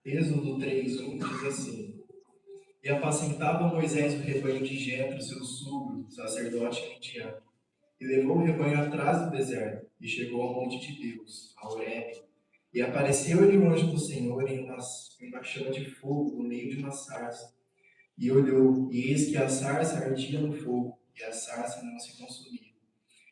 Êxodo 3:1 diz assim: E apacentava Moisés o rebanho de Jetro, seu sogro, sacerdote midian, e levou o rebanho atrás do deserto, e chegou ao monte de Deus, a Horebe. E apareceu-lhe o anjo do Senhor em uma chama de fogo no meio de uma sarça. E olhou, e eis que a sarça ardia no fogo, e a sarça não se consumia.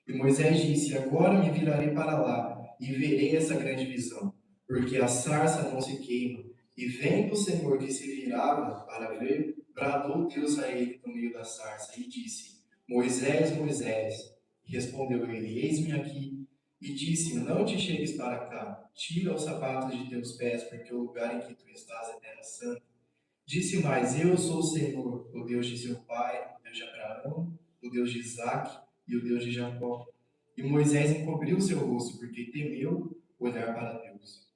E Moisés disse: Agora me virarei para lá, e verei essa grande visão, porque a sarça não se queima. E vendo o Senhor que se virava para ver, bradou Deus a ele no meio da sarça, e disse: Moisés, Moisés. E respondeu ele: Eis-me aqui. E disse: Não te chegues para cá, tira os sapatos de teus pés, porque o lugar em que tu estás é terra santa. Disse mais: Eu sou o Senhor, o Deus de seu pai, o Deus de Abraão, o Deus de Isaque e o Deus de Jacó. E Moisés encobriu seu rosto, porque temeu olhar para Deus.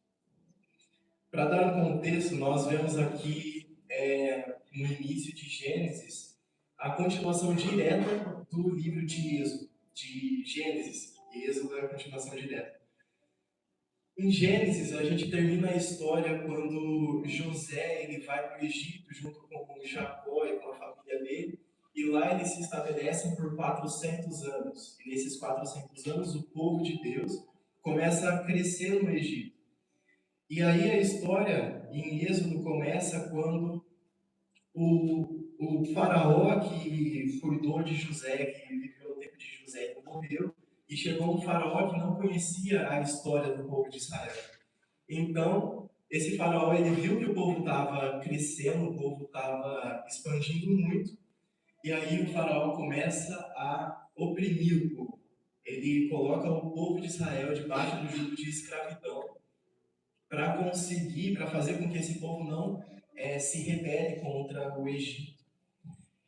Para dar um contexto, nós vemos aqui, no início de Gênesis, a continuação direta do livro de Êxodo, de Gênesis. Êxodo é a continuação direta. Em Gênesis, a gente termina a história quando José ele vai para o Egito junto com Jacó e com a família dele, e lá eles se estabelecem por 400 anos. E nesses 400 anos, o povo de Deus começa a crescer no Egito. E aí a história em Êxodo começa quando o faraó que cuidou de José, que viveu o tempo de José, ele morreu, e chegou um faraó que não conhecia a história do povo de Israel. Então, esse faraó ele viu que o povo estava crescendo, o povo estava expandindo muito, e aí o faraó começa a oprimir o povo. Ele coloca o povo de Israel debaixo do jugo de escravidão para fazer com que esse povo não se rebele contra o Egito.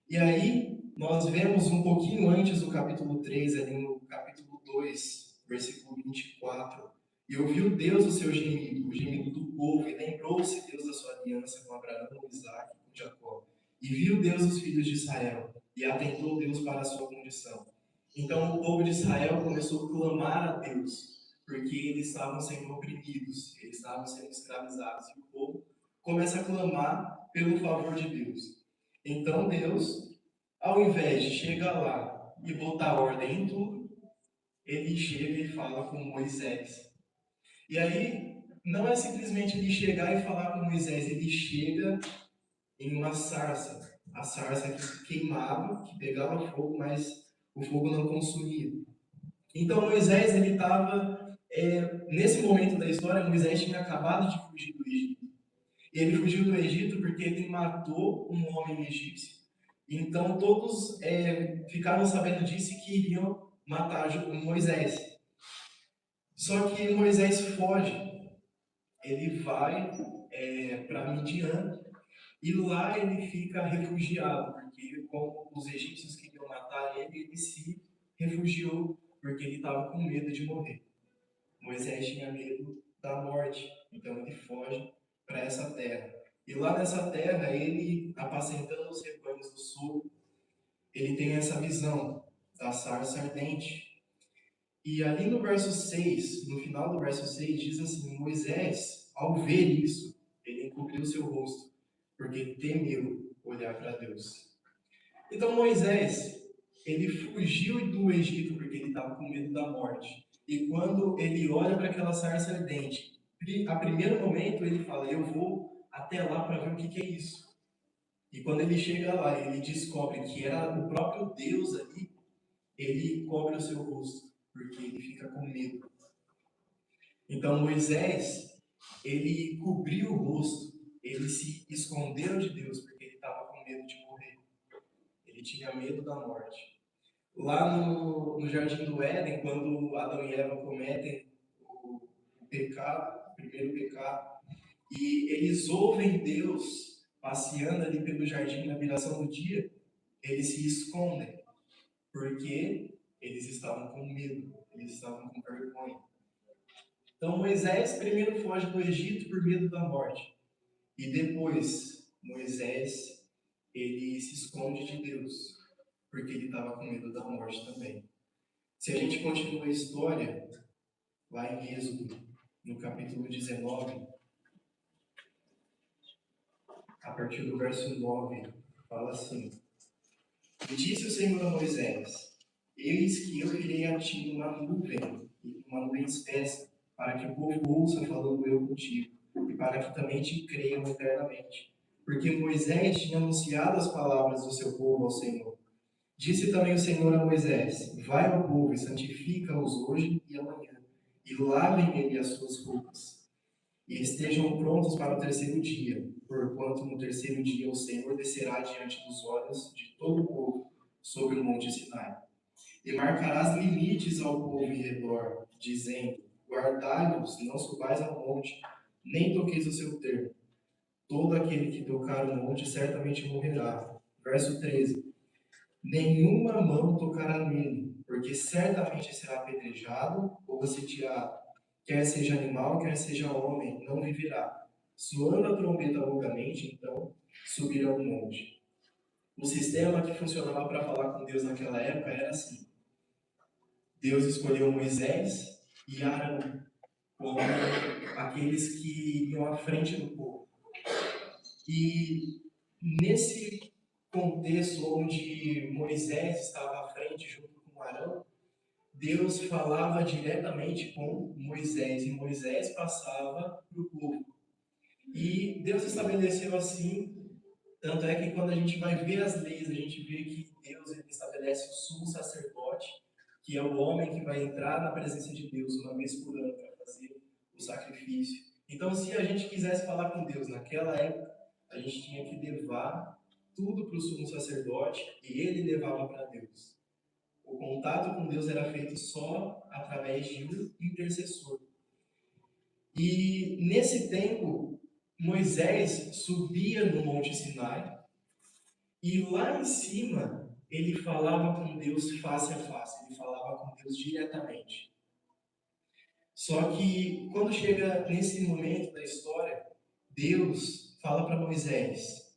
E aí nós vemos um pouquinho antes do capítulo 3, ali no capítulo 2, versículo 24. E ouviu Deus o seu gemido, o gemido do povo, e lembrou-se Deus da sua aliança com Abraão, Isaque e com Jacó. E viu Deus os filhos de Israel, e atentou Deus para a sua condição. Então o povo de Israel começou a clamar a Deus, porque eles estavam sendo oprimidos, eles estavam sendo escravizados. E o povo começa a clamar pelo favor de Deus. Então Deus, ao invés de chegar lá e botar ordem em tudo, ele chega e fala com Moisés. E aí, não é simplesmente ele chegar e falar com Moisés, ele chega em uma sarça. A sarça que queimava, que pegava fogo, mas o fogo não consumia. Então Moisés, ele estava, nesse momento da história, Moisés tinha acabado de fugir do Egito. E ele fugiu do Egito porque ele matou um homem egípcio. Então todos ficaram sabendo disso e queriam matar Moisés. Só que Moisés foge. Ele vai para Midian e lá ele fica refugiado, porque como os egípcios queriam matar ele, ele se refugiou porque ele estava com medo de morrer. Moisés tinha medo da morte, então ele foge para essa terra. E lá nessa terra, ele, apacentando os rebanhos do sul, ele tem essa visão da sarça ardente. E ali no verso 6, no final do verso 6, diz assim: Moisés, ao ver isso, ele encobriu seu rosto, porque temeu olhar para Deus. Então Moisés, ele fugiu do Egito porque ele estava com medo da morte. E quando ele olha para aquela sarça ardente, a primeiro momento ele fala: Eu vou até lá para ver o que é isso. E quando ele chega lá, ele descobre que era o próprio Deus ali, ele cobre o seu rosto, porque ele fica com medo. Então Moisés, ele cobriu o rosto, ele se escondeu de Deus, porque ele estava com medo de morrer. Ele tinha medo da morte. Lá no Jardim do Éden, quando Adão e Eva cometem o pecado, o primeiro pecado, e eles ouvem Deus passeando ali pelo jardim na viração do dia, eles se escondem, porque eles estavam com medo, eles estavam com vergonha. Então Moisés primeiro foge do Egito por medo da morte, e depois Moisés ele se esconde de Deus, porque ele estava com medo da morte também. Se a gente continua a história, lá em Êxodo, no capítulo 19, a partir do verso 9, fala assim: E disse o Senhor a Moisés: Eis que eu virei a ti uma nuvem espessa, para que o povo ouça falando eu contigo, e para que também te creiam eternamente. Porque Moisés tinha anunciado as palavras do seu povo ao Senhor. Disse também o Senhor a Moisés: Vai ao povo e santifica-os hoje e amanhã, e lavem nele as suas roupas, e estejam prontos para o terceiro dia, porquanto no terceiro dia o Senhor descerá diante dos olhos de todo o povo sobre o monte Sinai. E marcarás limites ao povo em redor, dizendo: Guardai-vos, não subais ao monte, nem toqueis o seu termo. Todo aquele que tocar o monte certamente morrerá. Verso 13: Nenhuma mão tocará nele, porque certamente será apedrejado ou asediado. Quer seja animal, quer seja homem, não viverá. Soando a trombeta longamente, então subirá ao monte. O sistema que funcionava para falar com Deus naquela época era assim: Deus escolheu Moisés e Arão como aqueles que iam à frente do povo. E nesse contexto onde Moisés estava à frente junto com Arão, Deus falava diretamente com Moisés e Moisés passava para o povo. E Deus estabeleceu assim, tanto é que quando a gente vai ver as leis, a gente vê que Deus ele estabelece o sumo sacerdote, que é o homem que vai entrar na presença de Deus uma vez por ano para fazer o sacrifício. Então, se a gente quisesse falar com Deus naquela época, a gente tinha que levar tudo para o sumo sacerdote e ele levava para Deus. O contato com Deus era feito só através de um intercessor. E nesse tempo, Moisés subia no Monte Sinai e lá em cima ele falava com Deus face a face, ele falava com Deus diretamente. Só que quando chega nesse momento da história, Deus fala para Moisés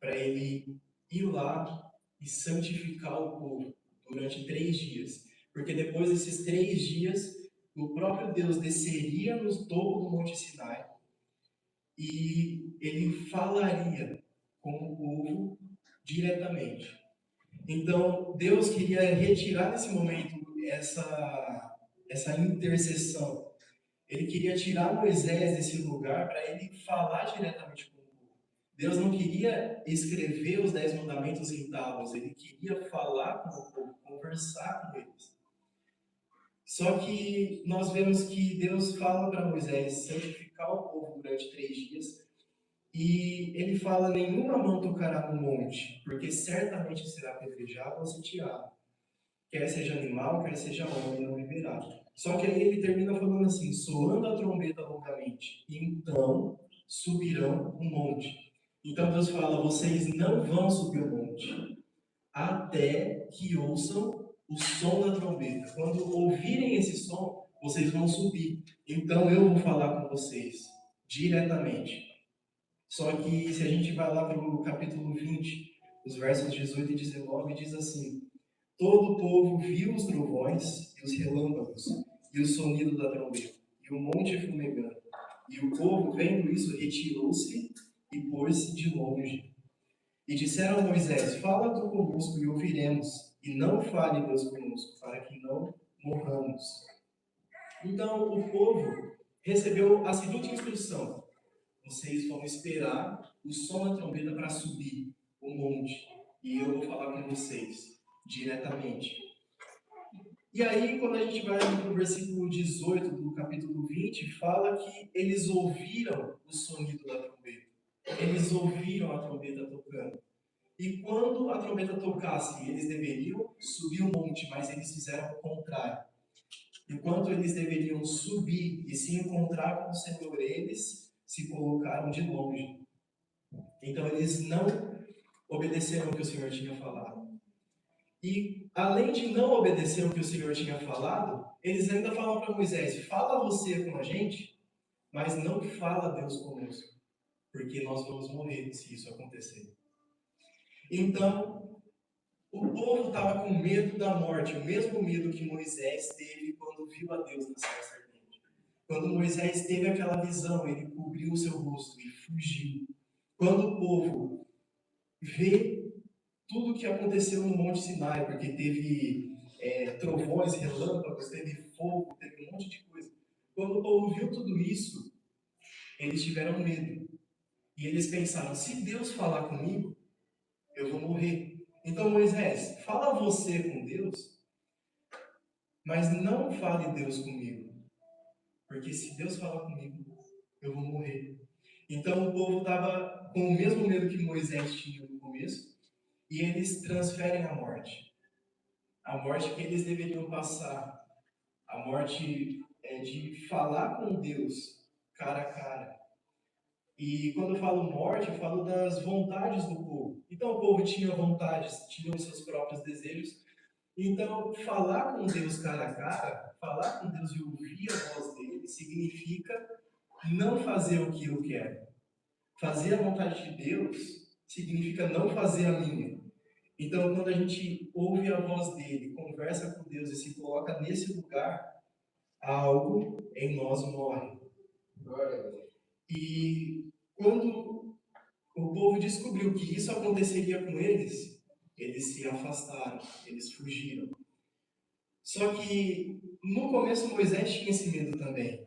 para ele ir lá e santificar o povo durante 3 dias. Porque depois desses 3 dias, o próprio Deus desceria no topo do Monte Sinai e ele falaria com o povo diretamente. Então, Deus queria retirar nesse momento essa intercessão. Ele queria tirar Moisés desse lugar para ele falar diretamente com o povo. Deus não queria escrever os 10 mandamentos em tábuas, ele queria falar com o povo, conversar com eles. Só que nós vemos que Deus fala para Moisés santificar o povo durante 3 dias, e ele fala: nenhuma mão tocará no monte, porque certamente será apedrejado ou sitiado. Quer seja animal, quer seja homem, não viverá. Só que aí ele termina falando assim: soando a trombeta longamente, então subirão o monte. Então Deus fala: vocês não vão subir o monte até que ouçam o som da trombeta. Quando ouvirem esse som, vocês vão subir. Então eu vou falar com vocês diretamente. Só que se a gente vai lá para o capítulo 20, os versos 18 e 19, diz assim: todo o povo viu os trovões e os relâmpagos e o sonido da trombeta e o monte fumegando. E o povo, vendo isso, retirou-se e pôs-se de longe. E disseram a Moisés: fala tu conosco e ouviremos, e não fale Deus conosco, para que não morramos. Então o povo recebeu a seguinte instrução: vocês vão esperar o som da trombeta para subir o monte, e eu vou falar com vocês diretamente. E aí, quando a gente vai para o versículo 18 do capítulo 20, fala que eles ouviram o sonido da trombeta. Eles ouviram a trombeta tocando. E quando a trombeta tocasse, eles deveriam subir o monte, mas eles fizeram o contrário. Enquanto eles deveriam subir e se encontrar com o Senhor, eles se colocaram de longe. Então eles não obedeceram o que o Senhor tinha falado. E além de não obedecer o que o Senhor tinha falado, eles ainda falam para Moisés: fala você com a gente, mas não fala Deus conosco, porque nós vamos morrer se isso acontecer. Então, o povo estava com medo da morte, o mesmo medo que Moisés teve quando viu a Deus na sarça ardente. Quando Moisés teve aquela visão, ele cobriu o seu rosto e fugiu. Quando o povo vê tudo o que aconteceu no Monte Sinai, porque teve trovões, relâmpagos, teve fogo, teve um monte de coisa. Quando o povo viu tudo isso, eles tiveram medo. E eles pensaram: se Deus falar comigo, eu vou morrer. Então, Moisés, fala você com Deus, mas não fale Deus comigo. Porque se Deus falar comigo, eu vou morrer. Então, o povo estava com o mesmo medo que Moisés tinha no começo, e eles transferem a morte. A morte que eles deveriam passar. A morte é de falar com Deus cara a cara. E quando eu falo morte, eu falo das vontades do povo. Então o povo tinha vontades, tinha os seus próprios desejos. Então falar com Deus cara a cara, falar com Deus e ouvir a voz dele, significa não fazer o que eu quero. Fazer a vontade de Deus significa não fazer a minha. Então quando a gente ouve a voz dele, conversa com Deus e se coloca nesse lugar, algo em nós morre. E quando o povo descobriu que isso aconteceria com eles, eles se afastaram, eles fugiram. Só que no começo Moisés tinha esse medo também,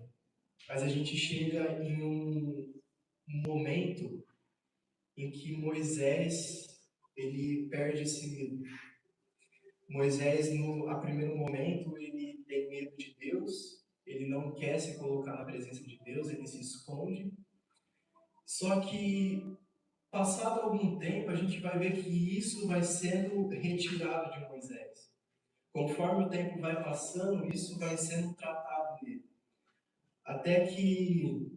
mas a gente chega em um momento em que Moisés ele perde esse medo. Moisés, a primeiro momento, ele tem medo de Deus, ele não quer se colocar na presença de Deus, ele se esconde. Só que passado algum tempo, a gente vai ver que isso vai sendo retirado de Moisés. Conforme o tempo vai passando, isso vai sendo tratado dele. Até que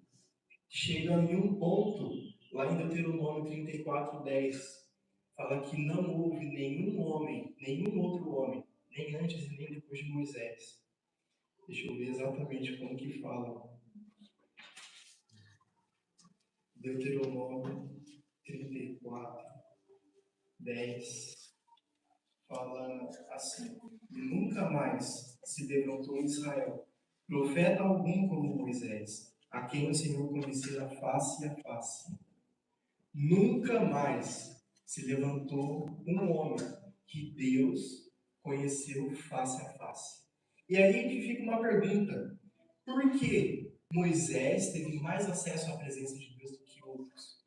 chega em um ponto, lá em Deuteronômio 34:10, fala que não houve nenhum homem, nenhum outro homem, nem antes e nem depois de Moisés. Deixa eu ver exatamente como que fala. Deuteronômio 34:10. Fala assim: e nunca mais se levantou em Israel profeta algum como Moisés, a quem o Senhor conhecera face a face. Nunca mais se levantou um homem que Deus conheceu face a face. E aí que fica uma pergunta: por que Moisés teve mais acesso à presença de Deus do que outros?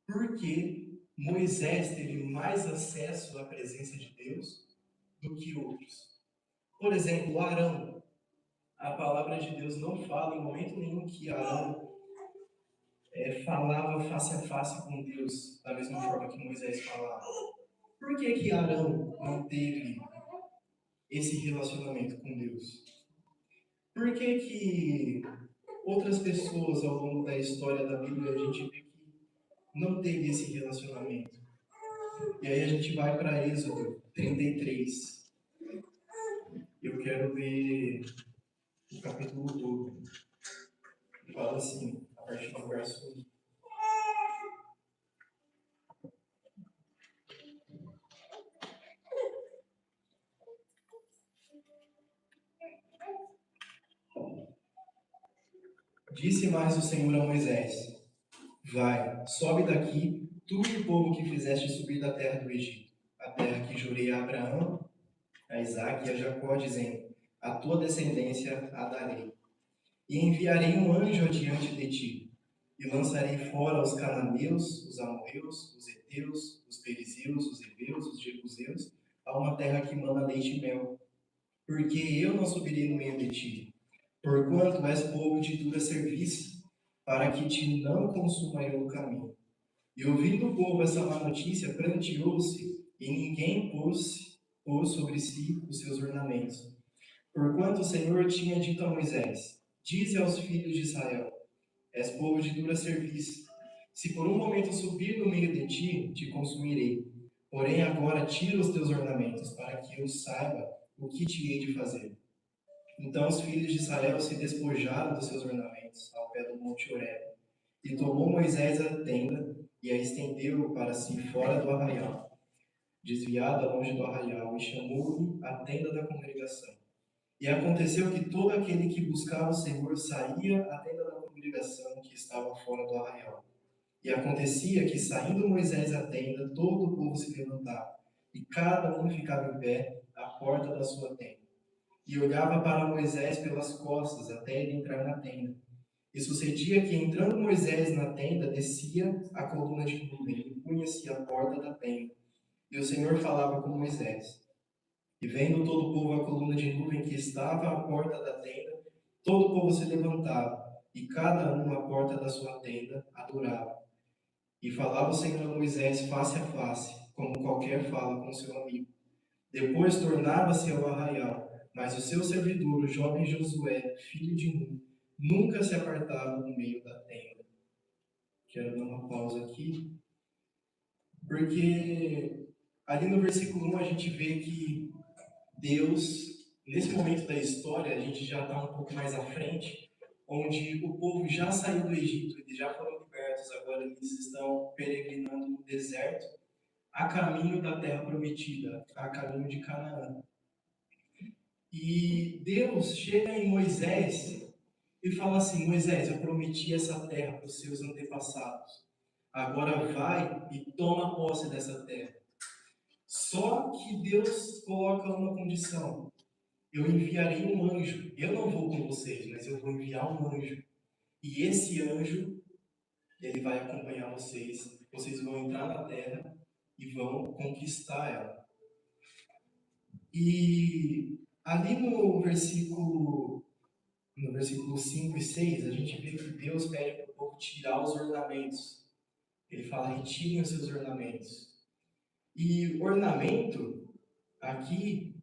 Por que Moisés teve mais acesso à presença de Deus do que outros? Por exemplo, Arão. A palavra de Deus não fala em momento nenhum que Arão falava face a face com Deus da mesma forma que Moisés falava. Por que que Arão não teve esse relacionamento com Deus? Por que que outras pessoas ao longo da história da Bíblia a gente vê que não teve esse relacionamento? E aí a gente vai para Êxodo 33. Eu quero ver o capítulo todo. Fala assim, a partir do verso 1. Disse mais o Senhor a Moisés: vai, sobe daqui, tu e o povo que fizeste subir da terra do Egito, a terra que jurei a Abraão, a Isaque e a Jacó, dizendo: a tua descendência a darei. E enviarei um anjo adiante de ti, e lançarei fora os cananeus, os amorreus, os heteus, os perizeus, os heveus, os jebuseus, a uma terra que mana leite e mel. Porque eu não subirei no meio de ti, porquanto és povo de dura serviço, para que te não consuma eu no caminho. E ouvindo o povo essa má notícia, pranteou-se, e ninguém pôs sobre si os seus ornamentos. Porquanto o Senhor tinha dito a Moisés: dize aos filhos de Israel: és povo de dura serviço. Se por um momento subir no meio de ti, te consumirei. Porém agora tira os teus ornamentos, para que eu saiba o que te hei de fazer. Então os filhos de Israel se despojaram dos seus ornamentos ao pé do monte Horebe. E tomou Moisés a tenda e a estendeu para si fora do arraial, desviada longe do arraial, e chamou-lhe a tenda da congregação. E aconteceu que todo aquele que buscava o Senhor saía à tenda da congregação que estava fora do arraial. E acontecia que, saindo Moisés da tenda, todo o povo se levantava, e cada um ficava em pé à porta da sua tenda. E olhava para Moisés pelas costas, até ele entrar na tenda. E sucedia que, entrando Moisés na tenda, descia a coluna de nuvem e punha-se à porta da tenda. E o Senhor falava com Moisés. E vendo todo o povo a coluna de nuvem que estava à porta da tenda, todo o povo se levantava, e cada um à porta da sua tenda adorava. E falava o Senhor a Moisés face a face, como qualquer fala com seu amigo. Depois tornava-se ao arraial, mas o seu servidor, o jovem Josué, filho de Nun, nunca se apartava do meio da tenda. Quero dar uma pausa aqui, porque ali no versículo 1 a gente vê que Deus, nesse momento da história, a gente já está um pouco mais à frente, onde o povo já saiu do Egito, eles já foram libertos, agora eles estão peregrinando no deserto, a caminho da terra prometida, a caminho de Canaã. E Deus chega em Moisés e fala assim: Moisés, eu prometi essa terra para os seus antepassados. Agora vai e toma posse dessa terra. Só que Deus coloca uma condição: eu enviarei um anjo. Eu não vou com vocês, mas eu vou enviar um anjo. E esse anjo, ele vai acompanhar vocês. Vocês vão entrar na terra e vão conquistar ela. E ali no versículo 5 e 6, a gente vê que Deus pede para o povo tirar os ornamentos. Ele fala: retirem os seus ornamentos. E ornamento, aqui,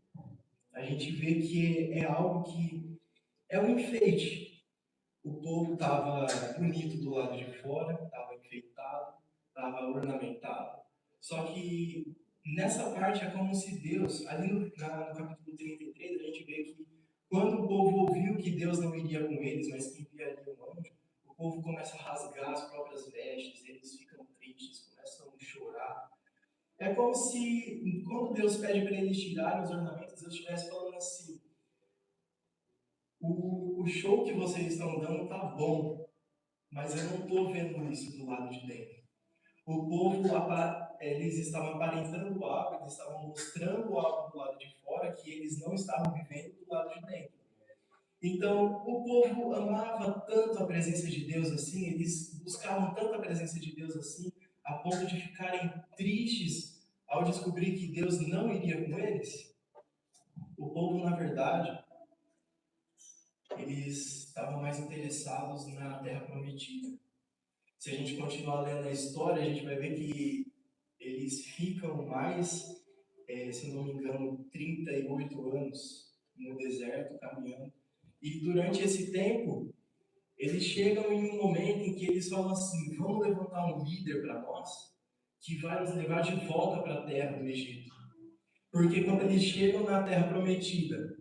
a gente vê que é algo que é um enfeite. O povo estava bonito do lado de fora, estava enfeitado, estava ornamentado. Só que nessa parte é como se Deus, ali no capítulo 33, a gente vê que quando o povo ouviu que Deus não iria com eles, mas que enviaria um anjo, o povo começa a rasgar as próprias vestes, eles ficam tristes, começam a chorar. É como se, quando Deus pede para eles tirarem os ornamentos, Deus estivesse falando assim: o show que vocês estão dando tá bom, mas eu não estou vendo isso do lado de dentro. O povo, eles estavam aparentando algo, eles estavam mostrando algo do lado de fora que eles não estavam vivendo do lado de dentro. Então, o povo amava tanto a presença de Deus assim, eles buscavam tanto a presença de Deus assim, a ponto de ficarem tristes ao descobrir que Deus não iria com eles. O povo, na verdade, eles estavam mais interessados na terra prometida. Se a gente continuar lendo a história, a gente vai ver que eles ficam mais, se não me engano, 38 anos no deserto caminhando. E durante esse tempo, eles chegam em um momento em que eles falam assim: vamos levantar um líder para nós que vai nos levar de volta para a terra do Egito. Porque quando eles chegam na terra prometida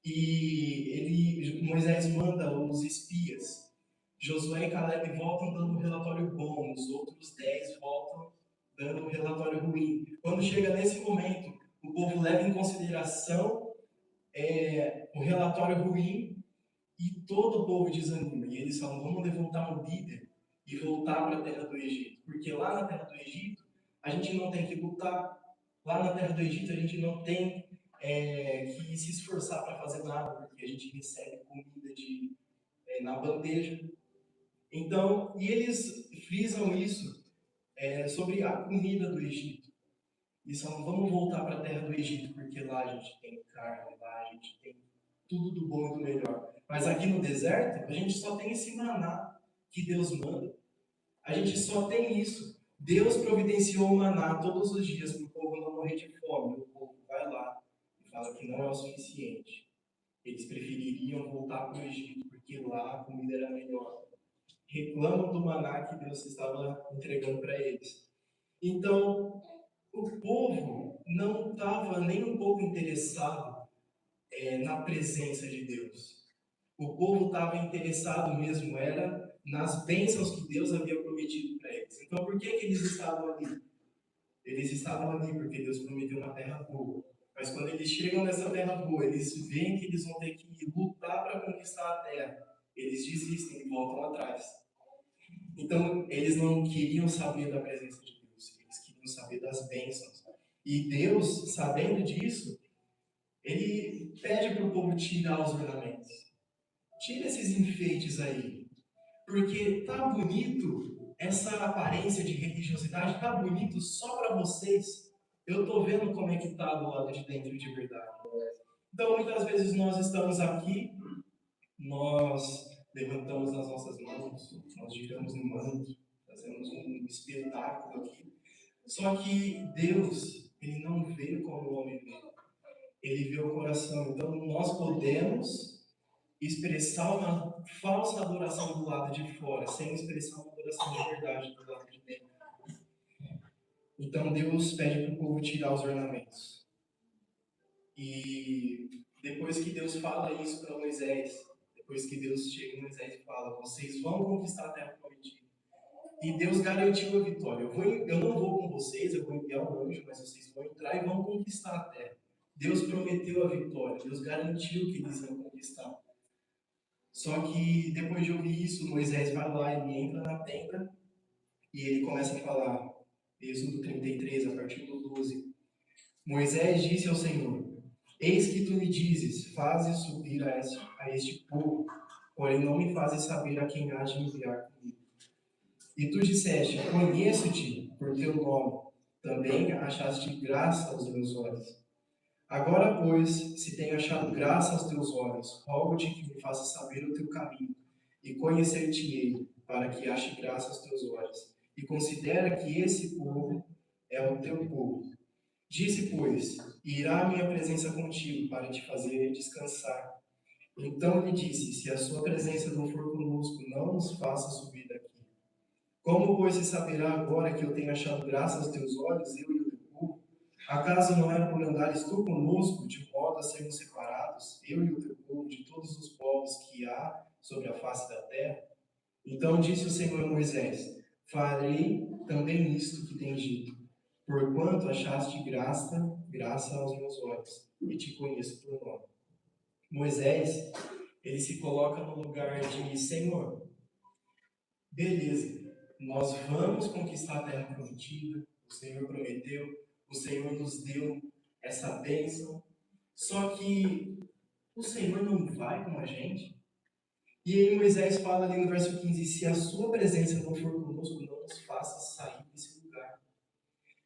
e Moisés manda os espias, Josué e Caleb voltam dando um relatório bom, os outros 10 voltam dando um relatório ruim. Quando chega nesse momento, o povo leva em consideração o relatório ruim e todo o povo desanima. E eles falam: vamos levantar um líder e voltar para a terra do Egito. Porque lá na terra do Egito, a gente não tem que lutar. Lá na terra do Egito, a gente não tem que se esforçar para fazer nada, porque a gente recebe comida na bandeja. Então, e eles frisam isso sobre a comida do Egito. Eles falam: vamos voltar para a terra do Egito, porque lá a gente tem carne, lá a gente tem tudo do bom e do melhor. Mas aqui no deserto, a gente só tem esse maná que Deus manda. A gente só tem isso. Deus providenciou o maná todos os dias para o povo não morrer de fome. O povo vai lá e fala que não é o suficiente. Eles prefeririam voltar para o Egito, porque lá a comida era melhor. Reclamam do maná que Deus estava entregando para eles. Então, o povo não estava nem um pouco interessado na presença de Deus. O povo estava interessado mesmo, era nas bênçãos que Deus havia prometido para eles. Então, por que eles estavam ali? Eles estavam ali porque Deus prometeu uma terra boa. Mas quando eles chegam nessa terra boa, eles veem que eles vão ter que lutar para conquistar a terra. Eles desistem e voltam atrás. Então, Então, eles não queriam saber da presença de Deus, eles queriam saber das bênçãos. E Deus, sabendo disso, ele pede para o povo tirar os ornamentos. Tira esses enfeites aí. Porque tá bonito essa aparência de religiosidade, tá bonito só para vocês. Eu tô vendo como é que tá do lado de dentro de verdade. Então, muitas vezes nós estamos aqui, nós levantamos as nossas mãos, nós giramos no manto, fazemos um espetáculo aqui. Só que Deus, ele não vê como o homem vê. Ele vê o coração. Então, nós podemos expressar uma falsa adoração do lado de fora, sem expressar uma adoração de verdade do lado de dentro. Então Deus pede para o povo tirar os ornamentos. E depois que Deus fala isso para Moisés, depois que Deus chega em Moisés e fala, vocês vão conquistar a terra prometida. E Deus garantiu a vitória. Eu não vou com vocês, eu vou enviar um anjo, mas vocês vão entrar e vão conquistar a terra. Deus prometeu a vitória, Deus garantiu que eles iam conquistar. Só que depois de ouvir isso, Moisés vai lá, ele entra na tenda e ele começa a falar, Êxodo 33, a partir do 12. Moisés disse ao Senhor, eis que tu me dizes, fazes subir a este povo, porém não me fazes saber a quem há de enviar comigo. E tu disseste, conheço-te por teu nome, também achaste graça aos meus olhos. Agora, pois, se tenho achado graça aos teus olhos, rogo-te que me faças saber o teu caminho, e conhecer-te-ei, para que ache graça aos teus olhos. E considera que esse povo é o teu povo. Disse, pois, irá a minha presença contigo, para te fazer descansar. Então lhe disse, se a sua presença não for conosco, não nos faça subir daqui. Como, pois, se saberá agora que eu tenho achado graça aos teus olhos, eu e o teu povo? Acaso não é por andares tu conosco, de modo a sermos separados, eu e o teu povo, de todos os povos que há sobre a face da terra? Então disse o Senhor a Moisés, farei também isto que tens dito, porquanto achaste graça aos meus olhos, e te conheço por nome. Moisés, ele se coloca no lugar de Senhor, beleza, nós vamos conquistar a terra prometida, o Senhor prometeu, o Senhor nos deu essa bênção, só que o Senhor não vai com a gente. E aí Moisés fala ali no verso 15, se a sua presença não for conosco, não nos faça sair desse lugar.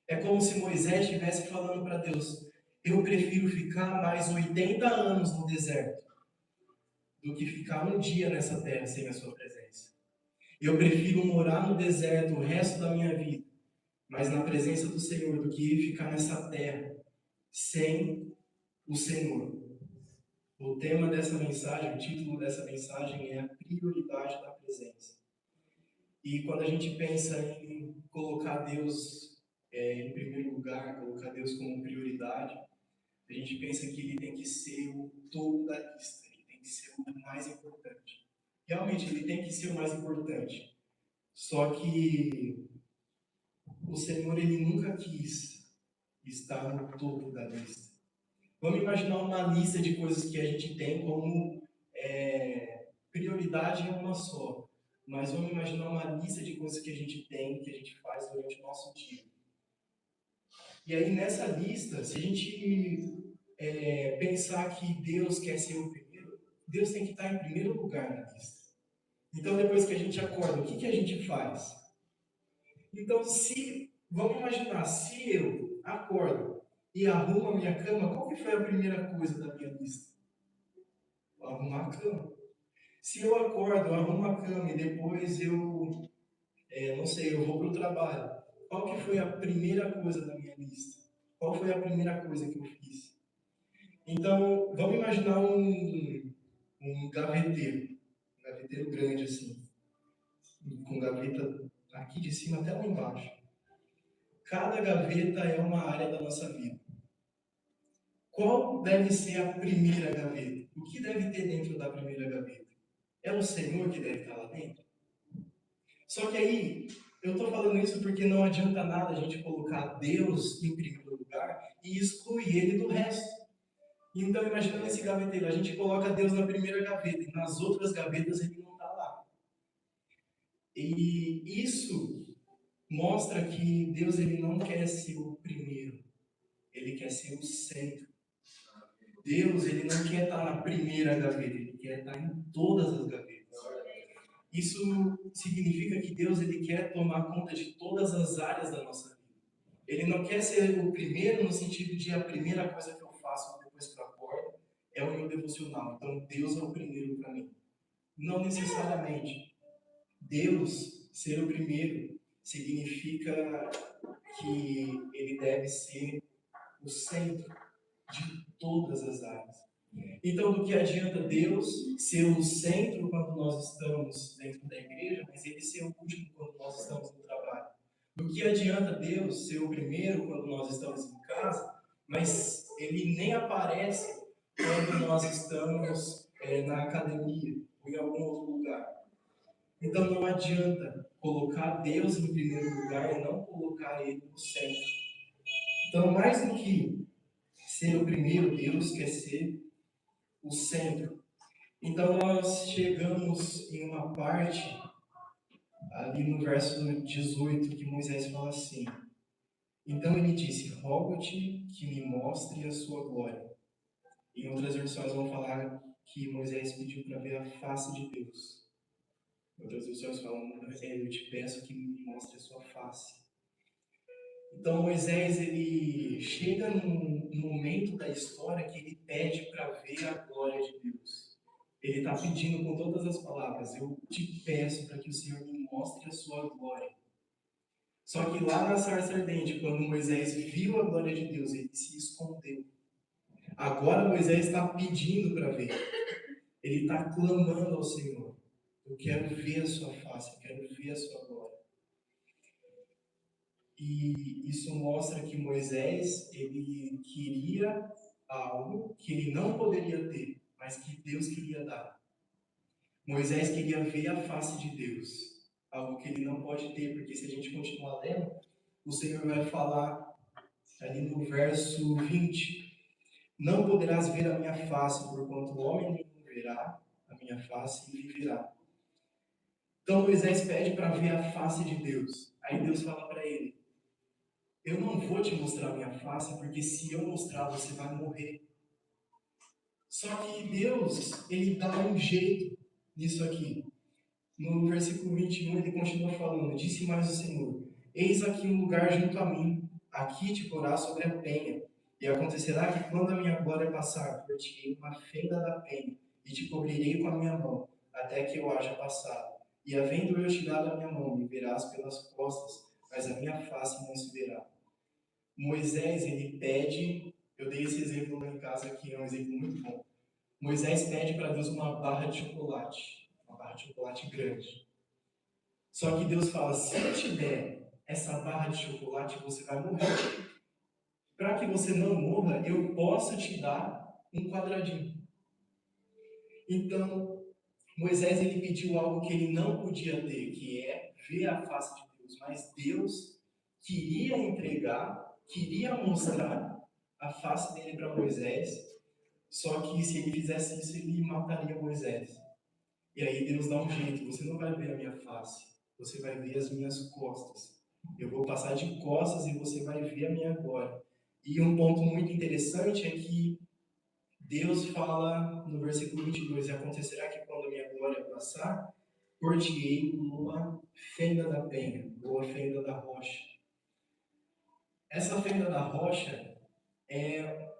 É como se Moisés estivesse falando para Deus, eu prefiro ficar mais 80 anos no deserto do que ficar um dia nessa terra sem a sua presença. Eu prefiro morar no deserto o resto da minha vida, mas na presença do Senhor, do que ficar nessa terra sem o Senhor. O tema dessa mensagem, o título dessa mensagem é a prioridade da presença. E quando a gente pensa em colocar Deus em primeiro lugar, colocar Deus como prioridade, a gente pensa que ele tem que ser o topo da lista, ele tem que ser o mais importante. Realmente, ele tem que ser o mais importante. Só que o Senhor, ele nunca quis estar no topo da lista. Vamos imaginar uma lista de coisas que a gente tem como prioridade é uma só. Mas vamos imaginar uma lista de coisas que a gente tem, que a gente faz durante o nosso dia. E aí nessa lista, se a gente pensar que Deus quer ser o primeiro, Deus tem que estar em primeiro lugar na lista. Então depois que a gente acorda, o que a gente faz? Então vamos imaginar, se eu acordo e arrumo a minha cama, qual que foi a primeira coisa da minha lista? Arrumar a cama. Se eu acordo, arrumo a cama e depois não sei, eu vou para o trabalho, qual que foi a primeira coisa da minha lista? Qual foi a primeira coisa que eu fiz? Então, vamos imaginar um gaveteiro grande assim, com gaveta aqui de cima até lá embaixo. Cada gaveta é uma área da nossa vida. Qual deve ser a primeira gaveta? O que deve ter dentro da primeira gaveta? É o Senhor que deve estar lá dentro? Só que aí, eu estou falando isso porque não adianta nada a gente colocar Deus em primeiro lugar e excluir Ele do resto. Então, imaginando esse gaveteiro, a gente coloca Deus na primeira gaveta e nas outras gavetas Ele não está lá. E isso mostra que Deus ele não quer ser o primeiro, ele quer ser o centro. Deus ele não quer estar na primeira gaveta, ele quer estar em todas as gavetas. Isso significa que Deus ele quer tomar conta de todas as áreas da nossa vida. Ele não quer ser o primeiro no sentido de a primeira coisa que eu faço depois que eu acordo é o meu devocional. Então Deus é o primeiro para mim. Não necessariamente. Deus ser o primeiro significa que ele deve ser o centro de todas as áreas. Então, do que adianta Deus ser o centro quando nós estamos dentro da igreja, mas ele ser o último quando nós estamos no trabalho? Do que adianta Deus ser o primeiro quando nós estamos em casa, mas ele nem aparece quando nós estamos na academia ou em algum outro lugar? Então, não adianta colocar Deus em primeiro lugar e não colocar ele no centro. Então, mais do que ser o primeiro, Deus quer ser o centro. Então nós chegamos em uma parte, ali no verso 18, que Moisés fala assim: então ele disse, rogo-te que me mostre a sua glória. Em outras versões vão falar que Moisés pediu para ver a face de Deus. Em outras versões falam, eu te peço que me mostre a sua face. Então Moisés ele chega num momento da história que ele pede para ver a glória de Deus. Ele está pedindo com todas as palavras, eu te peço para que o Senhor me mostre a sua glória. Só que lá na sarça ardente, quando Moisés viu a glória de Deus, ele se escondeu. Agora Moisés está pedindo para ver. Ele está clamando ao Senhor. Eu quero ver a sua face, eu quero ver a sua glória. E isso mostra que Moisés, ele queria algo que ele não poderia ter, mas que Deus queria dar. Moisés queria ver a face de Deus, algo que ele não pode ter, porque se a gente continuar lendo, o Senhor vai falar ali no verso 20: não poderás ver a minha face, porquanto o homem nenhum verá a minha face e viverá. Então Moisés pede para ver a face de Deus. Aí Deus fala para ele: eu não vou te mostrar a minha face, porque se eu mostrar, você vai morrer. Só que Deus, ele dá um jeito nisso aqui. No versículo 21, ele continua falando: disse mais o Senhor, eis aqui um lugar junto a mim, aqui te porás sobre a penha. E acontecerá que quando a minha glória passar, por-te-ei uma fenda da penha, e te cobrirei com a minha mão, até que eu haja passado. E havendo eu te dado a minha mão, me verás pelas costas, mas a minha face não se verá. Moisés, ele pede, eu dei esse exemplo lá em casa aqui, é um exemplo muito bom. Moisés pede para Deus uma barra de chocolate grande. Só que Deus fala, se eu te der essa barra de chocolate, você vai morrer. Para que você não morra, eu posso te dar um quadradinho. Então, Moisés, ele pediu algo que ele não podia ter, que é ver a face de Deus. Mas Deus queria entregar, queria mostrar a face dele para Moisés, só que se ele fizesse isso, ele mataria Moisés. E aí Deus dá um jeito, você não vai ver a minha face, você vai ver as minhas costas. Eu vou passar de costas e você vai ver a minha glória. E um ponto muito interessante é que Deus fala no versículo 22, e acontecerá que quando a minha glória passar, por-te-ei uma fenda da penha, ou a fenda da rocha. Essa fenda da rocha é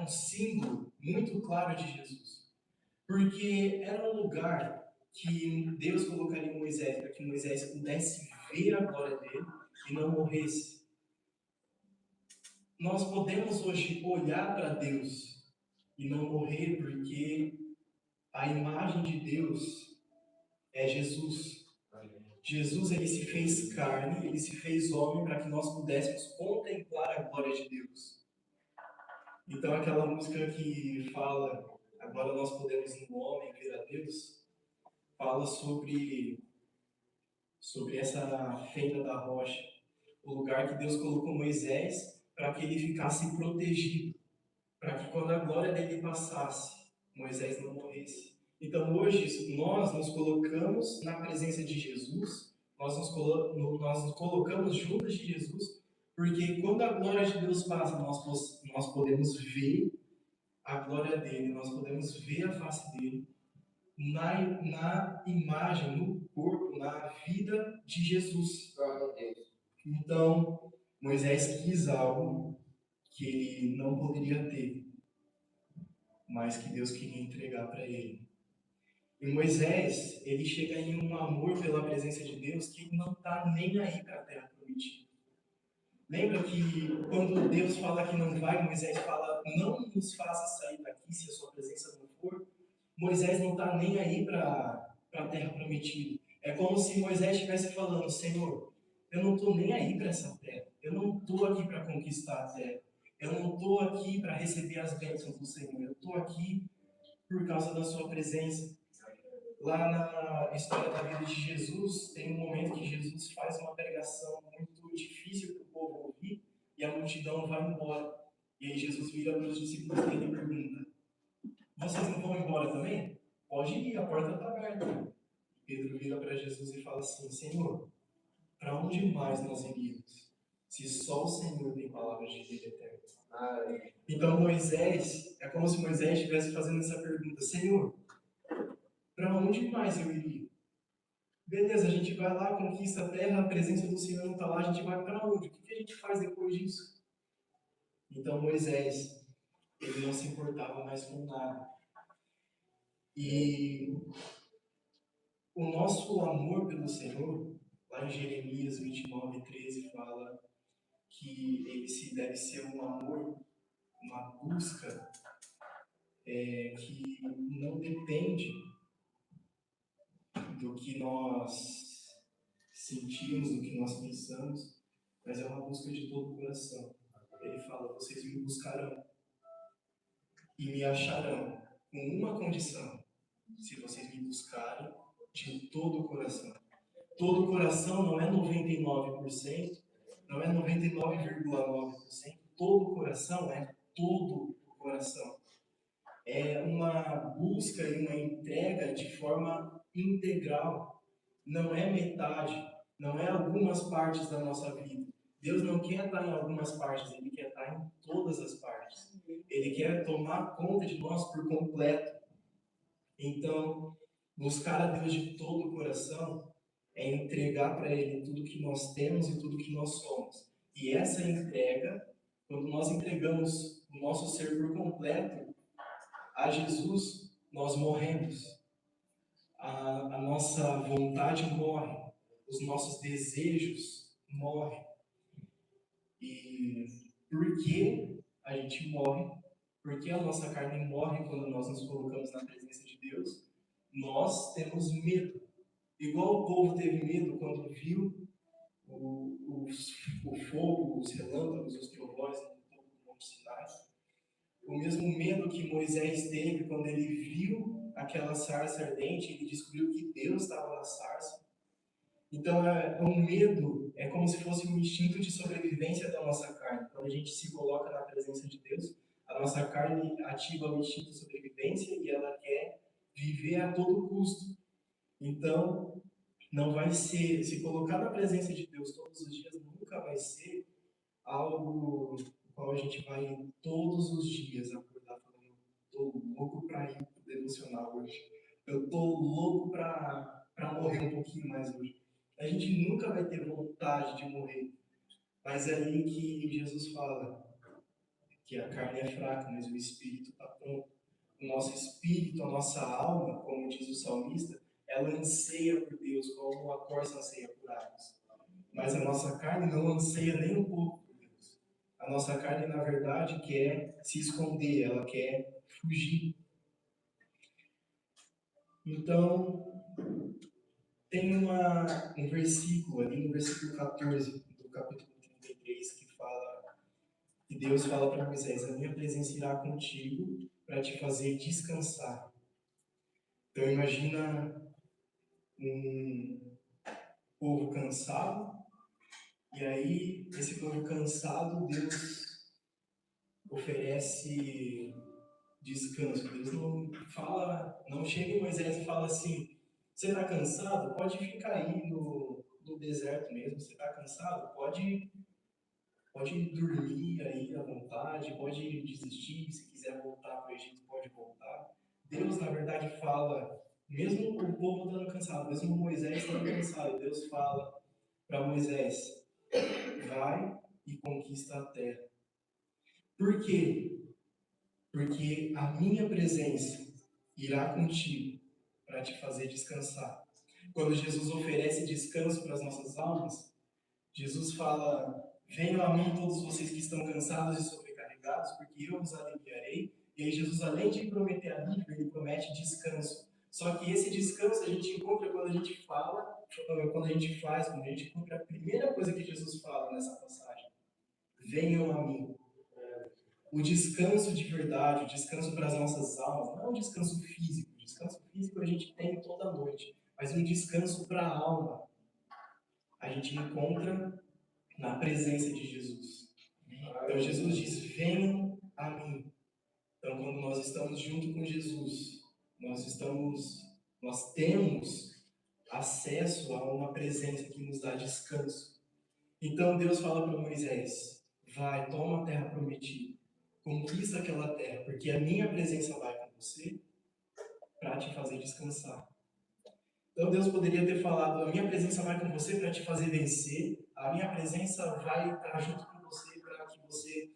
um símbolo muito claro de Jesus. Porque era um lugar que Deus colocaria em Moisés, para que Moisés pudesse ver a glória dele e não morresse. Nós podemos hoje olhar para Deus e não morrer, porque a imagem de Deus é Jesus. Jesus, ele se fez carne, ele se fez homem para que nós pudéssemos contemplar a glória de Deus. Então aquela música que fala, agora nós podemos no homem ver a Deus, fala sobre essa fenda da rocha, o lugar que Deus colocou Moisés para que ele ficasse protegido, para que quando a glória dele passasse, Moisés não morresse. Então hoje nós nos colocamos na presença de Jesus, nós nos colocamos juntos de Jesus, porque quando a glória de Deus passa, nós podemos ver a glória dele, nós podemos ver a face dele na imagem, no corpo, na vida de Jesus. Então, Moisés quis algo que ele não poderia ter, mas que Deus queria entregar para ele. E Moisés, ele chega em um amor pela presença de Deus que ele não está nem aí para a terra prometida. Lembra que quando Deus fala que não vai, Moisés fala, não nos faça sair daqui se a sua presença não for. Moisés não está nem aí para a terra prometida. É como se Moisés estivesse falando, Senhor, eu não estou nem aí para essa terra. Eu não estou aqui para conquistar a terra. Eu não estou aqui para receber as bênçãos do Senhor. Eu estou aqui por causa da sua presença. Lá na história da vida de Jesus, tem um momento que Jesus faz uma pregação muito difícil para o povo ouvir e a multidão vai embora. E aí Jesus vira para os discípulos dele e pergunta, vocês não vão embora também? Pode ir, a porta está aberta. Pedro vira para Jesus e fala assim, Senhor, para onde mais nós iríamos? Se só o Senhor tem palavras de vida eterna. Então Moisés, é como se Moisés estivesse fazendo essa pergunta, Senhor, para onde mais eu iria? Beleza, a gente vai lá, conquista a terra, a presença do Senhor não está lá, a gente vai para onde? O que a gente faz depois disso? Então Moisés, ele não se importava mais com nada. E o nosso amor pelo Senhor, lá em Jeremias 29:13, fala que esse deve ser um amor, uma busca que não depende do que nós sentimos, do que nós pensamos, mas é uma busca de todo o coração. Ele fala, vocês me buscarão e me acharão com uma condição, se vocês me buscarem de todo o coração. Todo o coração não é 99%, não é 99,9%, todo o coração é todo o coração. É uma busca e uma entrega de forma integral, não é metade, não é algumas partes da nossa vida. Deus não quer estar em algumas partes, Ele quer estar em todas as partes. Ele quer tomar conta de nós por completo. Então, buscar a Deus de todo o coração é entregar para Ele tudo que nós temos e tudo que nós somos. E essa entrega, quando nós entregamos o nosso ser por completo a Jesus, nós morremos. A nossa vontade morre, os nossos desejos morrem. E por que a gente morre? Porque a nossa carne morre quando nós nos colocamos na presença de Deus? Nós temos medo. Igual o povo teve medo quando viu o fogo, os relâmpagos, os trovões no topo do Monte Sinai. O mesmo medo que Moisés teve quando ele viu aquela sarça ardente, ele descobriu que Deus estava na sarça. Então é um medo, é como se fosse um instinto de sobrevivência da nossa carne. Quando a gente se coloca na presença de Deus, a nossa carne ativa o instinto de sobrevivência e ela quer viver a todo custo. Então, não vai ser, se colocar na presença de Deus todos os dias, nunca vai ser algo no qual a gente vai todos os dias acordar falando, estou louco para ir pro devocional hoje. Eu estou louco para morrer um pouquinho mais hoje. A gente nunca vai ter vontade de morrer. Mas é ali que Jesus fala que a carne é fraca, mas o espírito está pronto. O nosso espírito, a nossa alma, como diz o salmista, ela anseia por Deus, como a corça anseia por águas. Mas a nossa carne não anseia nem um pouco por Deus. A nossa carne, na verdade, quer se esconder, ela quer fugir. Então, tem um versículo ali, no versículo 14 do capítulo 33, que Deus fala para Moisés, a minha presença irá contigo para te fazer descansar. Então imagina um povo cansado, e aí esse povo cansado, Deus oferece descanso. Deus não fala, não chega em Moisés e fala assim: você está cansado? Pode ficar aí no deserto mesmo. Você está cansado? Pode dormir aí à vontade, pode desistir. Se quiser voltar para o Egito, pode voltar. Deus, na verdade, fala, mesmo o povo estando cansado, mesmo Moisés estando cansado, Deus fala para Moisés: vai e conquista a terra. Por quê? Porque a minha presença irá contigo para te fazer descansar. Quando Jesus oferece descanso para as nossas almas, Jesus fala: venham a mim todos vocês que estão cansados e sobrecarregados, porque eu vos aliviarei. E aí Jesus, além de prometer alívio, ele promete descanso. Só que esse descanso a gente encontra quando a gente fala, quando a gente faz, quando a gente cumpre a primeira coisa que Jesus fala nessa passagem: venham a mim. O descanso de verdade, o descanso para as nossas almas, não é um descanso físico. O descanso físico a gente tem toda noite, mas um descanso para a alma a gente encontra na presença de Jesus. Então Jesus diz: venham a mim. Então quando nós estamos junto com Jesus, nós temos acesso a uma presença que nos dá descanso. Então Deus fala para Moisés: vai, toma a terra prometida, conquista aquela terra, porque a minha presença vai com você para te fazer descansar. Então Deus poderia ter falado: a minha presença vai com você para te fazer vencer, a minha presença vai estar junto com você para que você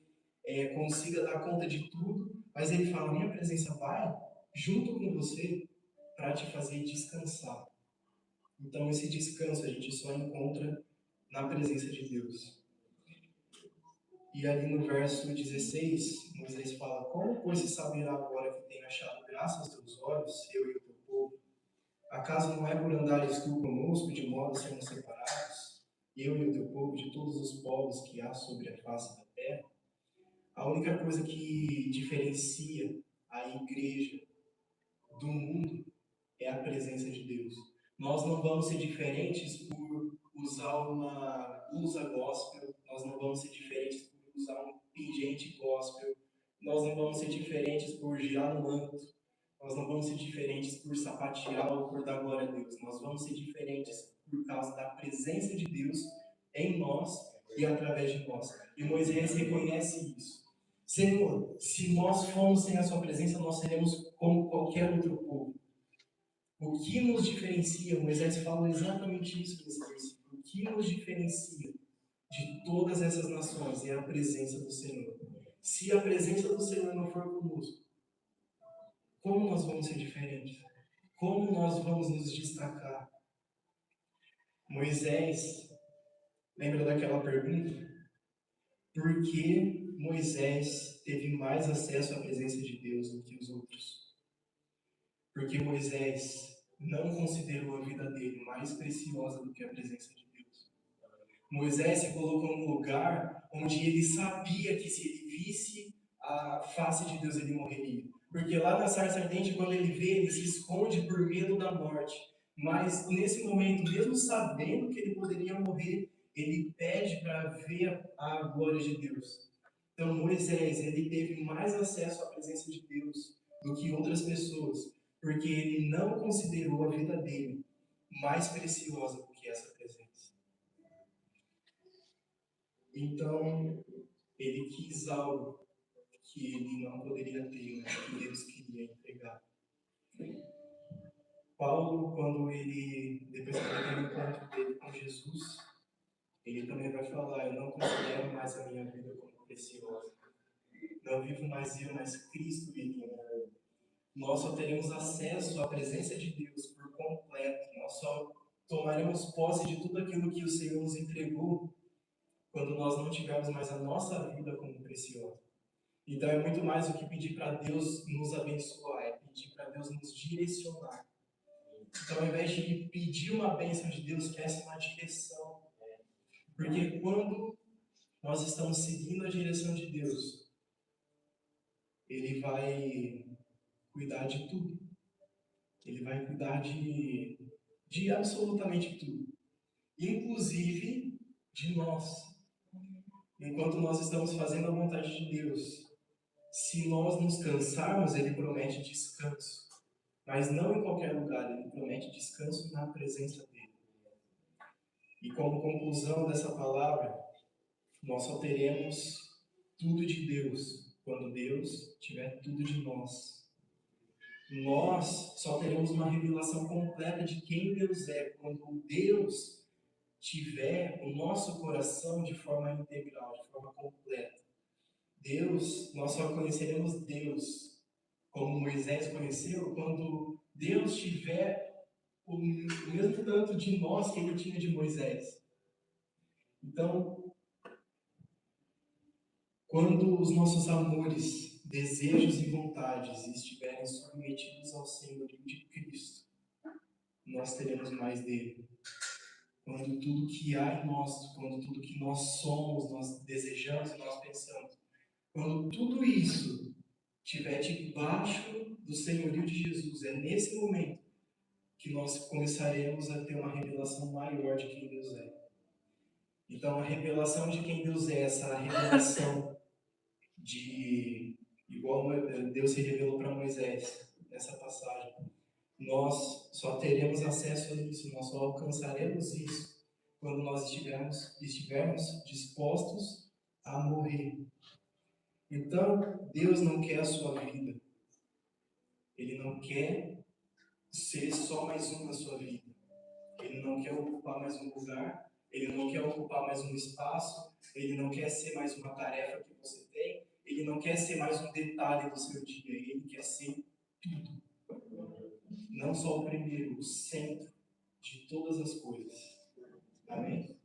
consiga dar conta de tudo, mas ele fala: a minha presença vai junto com você para te fazer descansar. Então esse descanso a gente só encontra na presença de Deus. E ali no verso 16, Moisés fala: como, pois, se saberá agora que tem achado graça aos teus olhos, eu e o teu povo? Acaso não é por andares tu conosco, de modo a sermos separados, eu e o teu povo, de todos os povos que há sobre a face da terra? A única coisa que diferencia a igreja do mundo é a presença de Deus. Nós não vamos ser diferentes por usar uma blusa gospel, nós não vamos ser diferentes por usar um pingente gospel, nós não vamos ser diferentes por girar no manto, nós não vamos ser diferentes por sapatear ou por dar glória a Deus. Nós vamos ser diferentes por causa da presença de Deus em nós e através de nós. E Moisés reconhece isso. Senhor, se nós formos sem a sua presença, nós seremos como qualquer outro povo. O que nos diferencia, Moisés fala exatamente isso nesse versículo, o que nos diferencia de todas essas nações é a presença do Senhor. Se a presença do Senhor não for conosco, como nós vamos ser diferentes? Como nós vamos nos destacar? Moisés, lembra daquela pergunta? Por que Moisés teve mais acesso à presença de Deus do que os outros? Porque Moisés não considerou a vida dele mais preciosa do que a presença de Deus. Moisés se colocou num lugar onde ele sabia que se ele visse a face de Deus, ele morreria. Porque lá na sarça ardente, quando ele vê, ele se esconde por medo da morte. Mas nesse momento, mesmo sabendo que ele poderia morrer, ele pede para ver a glória de Deus. Então Moisés, ele teve mais acesso à presença de Deus do que outras pessoas, porque ele não considerou a vida dele mais preciosa do que essa presença. Então, ele quis algo que ele não poderia ter, mas que Deus queria entregar. Paulo, quando ele, depois que ele tem o encontro dele com Jesus, ele também vai falar: eu não considero mais a minha vida como preciosa. Não vivo mais eu, mas Cristo vive em mim. Nós só teremos acesso à presença de Deus por completo. Nós só tomaremos posse de tudo aquilo que o Senhor nos entregou quando nós não tivermos mais a nossa vida como preciosa. Então é muito mais do que pedir para Deus nos abençoar, é pedir para Deus nos direcionar. Então, ao invés de pedir uma bênção de Deus, peça uma direção. Porque quando nós estamos seguindo a direção de Deus, Ele vai cuidar de tudo. Ele vai cuidar de absolutamente tudo. Inclusive de nós. Enquanto nós estamos fazendo a vontade de Deus, se nós nos cansarmos, Ele promete descanso. Mas não em qualquer lugar, Ele promete descanso na presença dEle. E como conclusão dessa palavra, nós só teremos tudo de Deus quando Deus tiver tudo de nós. Nós só teremos uma revelação completa de quem Deus é quando Deus tiver o nosso coração de forma integral, de forma completa. Nós só conheceremos Deus como Moisés conheceu quando Deus tiver o mesmo tanto de nós que ele tinha de Moisés. Então, quando os nossos amores, desejos e vontades estiverem submetidos ao senhorio de Cristo, nós teremos mais dele. Quando tudo que há em nós, quando tudo que nós somos, nós desejamos e nós pensamos, quando tudo isso estiver debaixo do senhorio de Jesus, é nesse momento que nós começaremos a ter uma revelação maior de quem Deus é. Então, a revelação de quem Deus é, essa revelação igual Deus se revelou para Moisés, nessa passagem, nós só teremos acesso a isso, nós só alcançaremos isso quando nós estivermos dispostos a morrer. Então, Deus não quer a sua vida. Ele não quer ser só mais um na sua vida. Ele não quer ocupar mais um lugar. Ele não quer ocupar mais um espaço. Ele não quer ser mais uma tarefa que você tem. Ele não quer ser mais um detalhe do seu dia. Ele quer ser tudo. Não só o primeiro, o centro de todas as coisas. Amém?